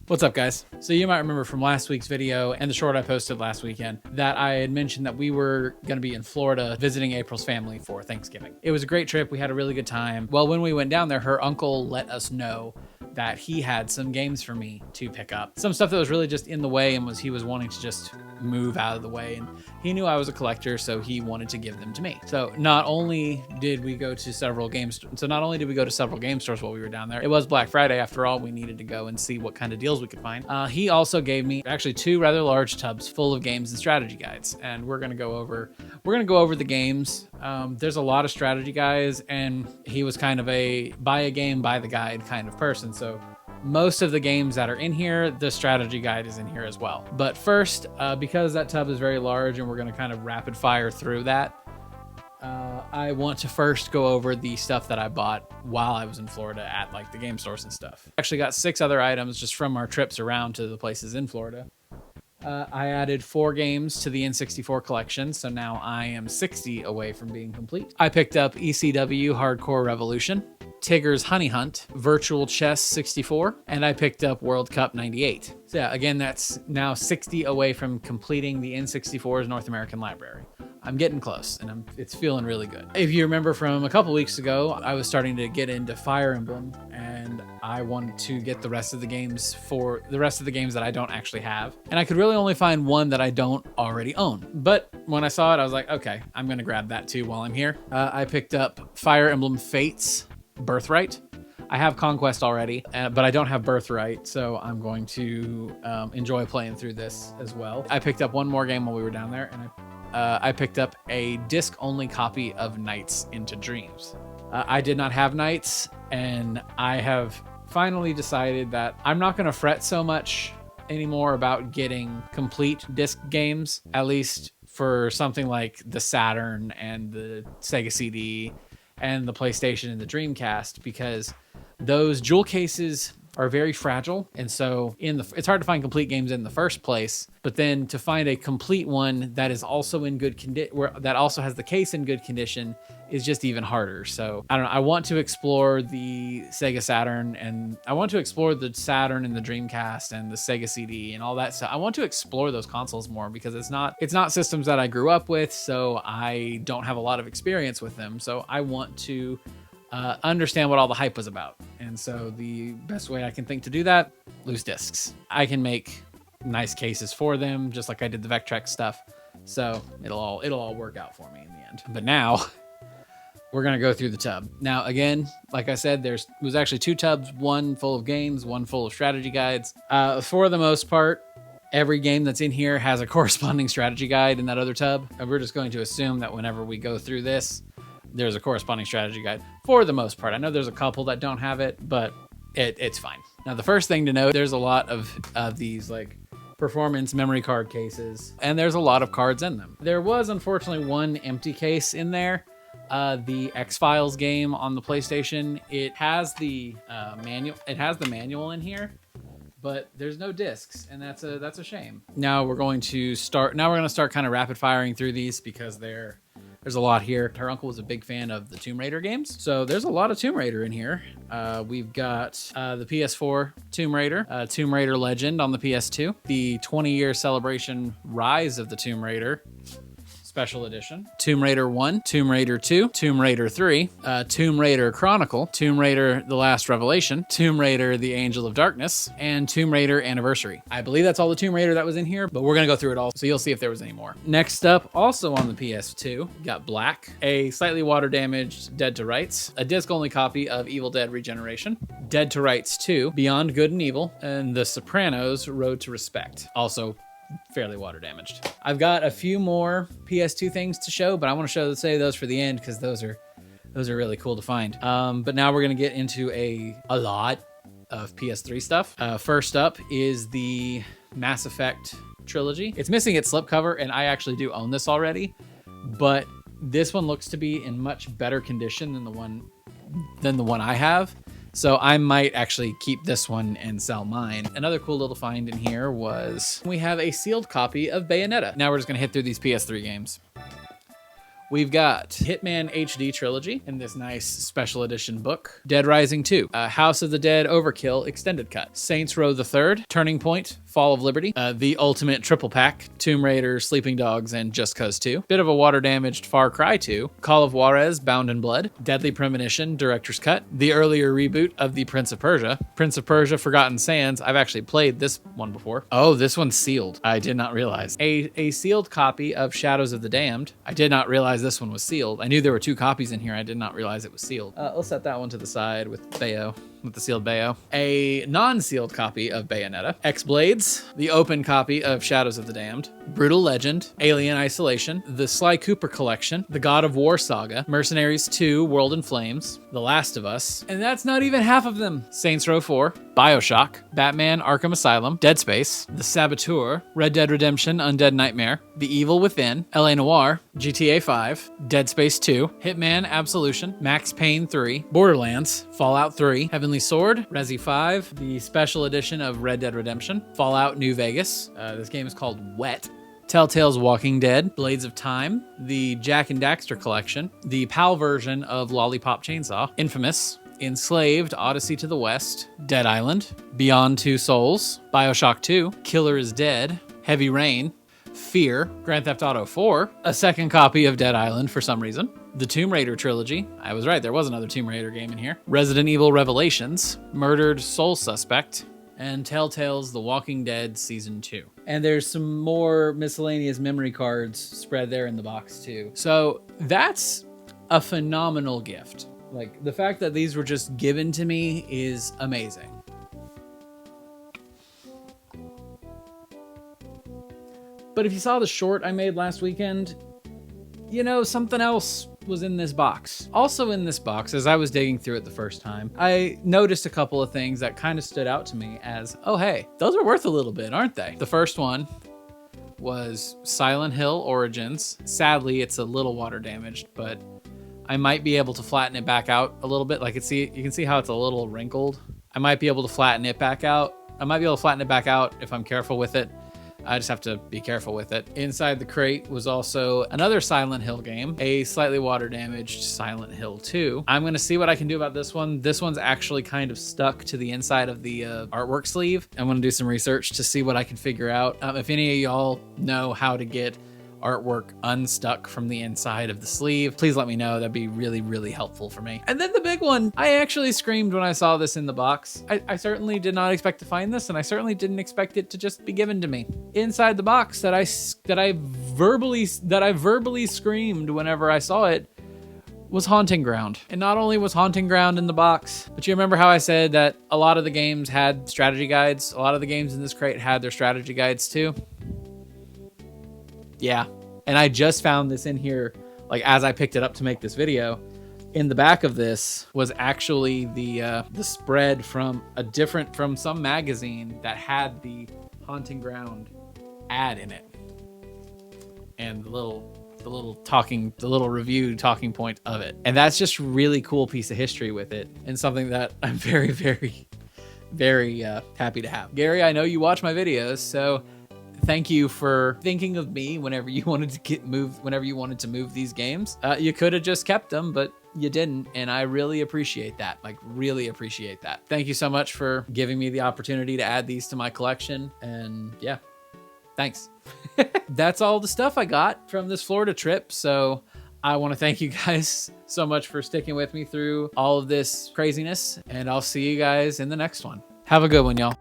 What's up, guys? So you might remember from last week's video and the short I posted last weekend that I had mentioned that we were going to be in Florida visiting April's family for Thanksgiving. It was a great trip. We had a really good time. Well, when we went down there, her uncle let us know that he had some games for me to pick up. Some stuff that was really just in the way and he was wanting to just move out of the way. And he knew I was a collector, so he wanted to give them to me. So not only did we go to several game stores while we were down there, it was Black Friday after all. We needed to go and see what kind of deals we could find. He also gave me actually 2 rather large tubs full of games and strategy guides. And we're gonna go over the games. There's a lot of strategy guides, and he was kind of a buy a game, buy the guide kind of person. So most of the games that are in here, the strategy guide is in here as well. But first, because that tub is very large and we're going to kind of rapid fire through that, I want to first go over the stuff that I bought while I was in Florida at like the game stores and stuff. Actually got 6 other items just from our trips around to the places in Florida. I added 4 games to the N64 collection, so now I am 60 away from being complete. I picked up ECW Hardcore Revolution, Tigger's Honey Hunt, Virtual Chess 64, and I picked up World Cup 98. So yeah, again, that's now 60 away from completing the N64's North American library. I'm getting close, and it's feeling really good. If you remember from a couple weeks ago, I was starting to get into Fire Emblem, and I wanted to get the rest of the games that I don't actually have. And I could really only find one that I don't already own. But when I saw it, I was like, okay, I'm gonna grab that too while I'm here. I picked up Fire Emblem Fates Birthright. I have Conquest already, but I don't have Birthright, so I'm going to enjoy playing through this as well. I picked up one more game while we were down there, and I picked up a disc-only copy of Nights into Dreams. I did not have Nights, and I have finally decided that I'm not going to fret so much anymore about getting complete disc games, at least for something like the Saturn and the Sega CD and the PlayStation and the Dreamcast, because those jewel cases are very fragile, and so it's hard to find complete games in the first place. But then to find a complete one that is also in good condition, that also has the case in good condition, is just even harder. So I don't know. I want to explore the Sega Saturn, and I want to explore the Saturn and the Dreamcast and the Sega CD and all that stuff. I want to explore those consoles more because it's not systems that I grew up with, so I don't have a lot of experience with them. So I want to understand what all the hype was about. And so the best way I can think to do that, loose discs. I can make nice cases for them, just like I did the Vectrex stuff. So it'll all work out for me in the end. But now we're gonna go through the tub. Now again, like I said, there was actually 2 tubs, one full of games, one full of strategy guides. For the most part, every game that's in here has a corresponding strategy guide in that other tub. And we're just going to assume that whenever we go through this, there's a corresponding strategy guide for the most part. I know there's a couple that don't have it, but it's fine. Now, the first thing to note, there's a lot of these like performance memory card cases, and there's a lot of cards in them. There was unfortunately one empty case in there. The X-Files game on the PlayStation, it has the manual. It has the manual in here, but there's no discs, and that's a shame. Now we're going to start kind of rapid firing through these because there's a lot here. Her uncle was a big fan of the Tomb Raider games, so there's a lot of Tomb Raider in here. We've got the PS4 Tomb Raider, Tomb Raider Legend on the PS2, the 20-year celebration Rise of the Tomb Raider Special Edition, Tomb Raider 1, Tomb Raider 2, Tomb Raider 3, Tomb Raider Chronicle, Tomb Raider The Last Revelation, Tomb Raider The Angel of Darkness, and Tomb Raider Anniversary. I believe that's all the Tomb Raider that was in here, but we're going to go through it all, so you'll see if there was any more. Next up, also on the PS2, got Black, a slightly water-damaged Dead to Rights, a disc-only copy of Evil Dead Regeneration, Dead to Rights 2, Beyond Good and Evil, and The Sopranos Road to Respect. Also fairly water damaged. I've got a few more PS2 things to show, but I want to save those for the end because those are really cool to find. But now we're going to get into a lot of PS3 stuff. First up is the Mass Effect trilogy. It's missing its slipcover, and I actually do own this already, but this one looks to be in much better condition than the one I have. So I might actually keep this one and sell mine. Another cool little find in here was we have a sealed copy of Bayonetta. Now we're just gonna hit through these PS3 games. we've got Hitman HD Trilogy in this nice special edition book. Dead Rising 2, House of the Dead Overkill Extended Cut. Saints Row the Third, Turning Point, Fall of Liberty, the Ultimate Triple Pack, Tomb Raider, Sleeping Dogs, and Just Cause 2. Bit of a water-damaged Far Cry 2, Call of Juarez, Bound in Blood, Deadly Premonition, Director's Cut, the earlier reboot of the Prince of Persia, Forgotten Sands. I've actually played this one before. Oh, this one's sealed. I did not realize. A sealed copy of Shadows of the Damned. I did not realize this one was sealed. I knew there were 2 copies in here. I did not realize it was sealed. Let's set that one to the side with Bayo. With the sealed Bayo. A non-sealed copy of Bayonetta. X-Blades, the open copy of Shadows of the Damned, Brutal Legend, Alien Isolation, the Sly Cooper Collection, the God of War Saga, Mercenaries 2, World in Flames, The Last of Us, and that's not even half of them. Saints Row 4, BioShock, Batman Arkham Asylum, Dead Space, The Saboteur, Red Dead Redemption Undead Nightmare, The Evil Within, LA Noire, GTA 5, Dead Space 2, Hitman Absolution, Max Payne 3, Borderlands, Fallout 3, Heavenly Sword, Resi 5, the special edition of Red Dead Redemption, Fallout New Vegas. This game is called Wet. Telltale's Walking Dead, Blades of Time, the Jak and Daxter Collection, the PAL version of Lollipop Chainsaw, Infamous, Enslaved, Odyssey to the West, Dead Island, Beyond Two Souls, BioShock 2, Killer is Dead, Heavy Rain, Fear, Grand Theft Auto 4, a second copy of Dead Island for some reason, the Tomb Raider trilogy. I was right, there was another Tomb Raider game in here. Resident Evil Revelations, Murdered Soul Suspect, and Telltale's The Walking Dead Season 2. And there's some more miscellaneous memory cards spread there in the box too. So that's a phenomenal gift. Like, the fact that these were just given to me is amazing. But if you saw the short I made last weekend, you know, something else was in this box. Also in this box, as I was digging through it the first time, I noticed a couple of things that kind of stood out to me as, oh hey, those are worth a little bit, aren't they? The first one was Silent Hill Origins. Sadly, it's a little water damaged, but I might be able to flatten it back out a little bit. Like, you can see how it's a little wrinkled. I might be able to flatten it back out. I might be able to flatten it back out if I'm careful with it. I just have to be careful with it. Inside the crate was also another Silent Hill game, a slightly water damaged Silent Hill 2. I'm gonna see what I can do about this one. This one's actually kind of stuck to the inside of the artwork sleeve. I'm gonna do some research to see what I can figure out. If any of y'all know how to get artwork unstuck from the inside of the sleeve, please let me know. That'd be really, really helpful for me. And then the big one, I actually screamed when I saw this in the box. I certainly did not expect to find this, and I certainly didn't expect it to just be given to me. Inside the box that I verbally screamed whenever I saw it was Haunting Ground. And not only was Haunting Ground in the box, but you remember how I said that a lot of the games had strategy guides? A lot of the games in this crate had their strategy guides too. Yeah, and I just found this in here, like, as I picked it up to make this video. In the back of this was actually the spread from some magazine that had the Haunting Ground ad in it, and the little review talking point of it. And that's just really cool piece of history with it, and something that I'm very, very, very happy to have. Gary, I know you watch my videos, so thank you for thinking of me whenever you wanted to move these games. You could have just kept them, but you didn't, and I really appreciate that. Like, really appreciate that. Thank you so much for giving me the opportunity to add these to my collection, and yeah, thanks. That's all the stuff I got from this Florida trip, so I want to thank you guys so much for sticking with me through all of this craziness, and I'll see you guys in the next one. Have a good one, y'all.